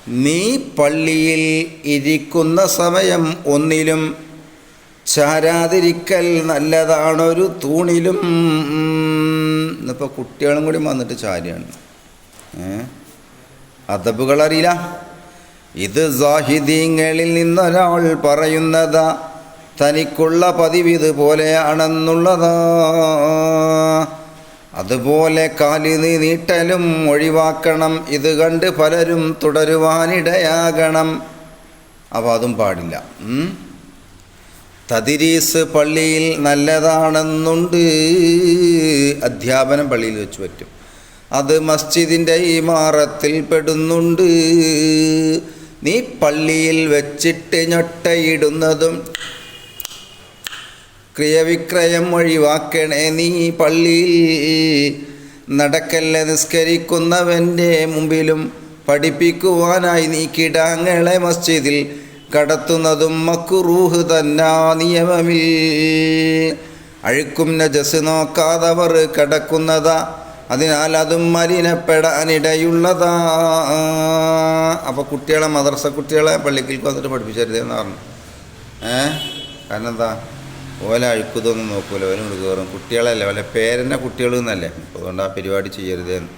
നീ പള്ളിയിൽ ഇരിക്കുന്ന സമയം ഒന്നിലും ചാരാതിരിക്കൽ നല്ലതാണൊരു തൂണിലും. ഇന്നിപ്പോൾ കുട്ടികളും കൂടി വന്നിട്ട് ചാരിയാണ്. അദബുകളറിയില്ല. ഇത് സാഹിദീങ്ങളിൽ നിന്നൊരാൾ പറയുന്നതാ, തനിക്കുള്ള പതിവിത് പോലെയാണെന്നുള്ളതാ. അതുപോലെ കാല് നീട്ടലും ഒഴിവാക്കണം, ഇത് കണ്ട് പലരും തുടരുവാനിടയാകണം. അപ്പോൾ അതും പാടില്ല. തദ്രീസ് പള്ളിയിൽ നല്ലതാണെന്നുണ്ട്, അധ്യാപനം പള്ളിയിൽ വെച്ച് പറ്റും. അത് മസ്ജിദിൻ്റെ ഇമാറത്തിൽ പെടുന്നുണ്ട്. നീ പള്ളിയിൽ വെച്ചിട്ട് ഞൊട്ടയിടുന്നതും ക്രിയവിക്രയം ഒഴിവാക്കണേ. നീ പള്ളിയിൽ നടക്കല്ല, നിസ്കരിക്കുന്നവൻ്റെ മുമ്പിലും പഠിപ്പിക്കുവാനായി നീ കിടാങ്ങളെ മസ്ജിദിൽ കടത്തുന്നതും മക്റൂഹ് തന്നാ നിയമമിൽ. അഴുക്കും നജസ് നോക്കാതവർ കടക്കുന്നതാ, അതിനാൽ അതും മലിനപ്പെടാനിടയുള്ളതാ. അപ്പോൾ കുട്ടികളെ, മദ്രസ കുട്ടികളെ പള്ളിക്ക് വന്നിട്ട് പഠിപ്പിച്ചരുതെന്ന് പറഞ്ഞു. കാരണം എന്താ, ഓല അഴുക്കുതൊന്നും നോക്കൂല, ഓലോട് കയറും. കുട്ടികളല്ലേ, ഓലെ പേരെന്നെ കുട്ടികൾ എന്നല്ലേ, അതുകൊണ്ട് ആ പരിപാടി ചെയ്യരുതേന്ന്.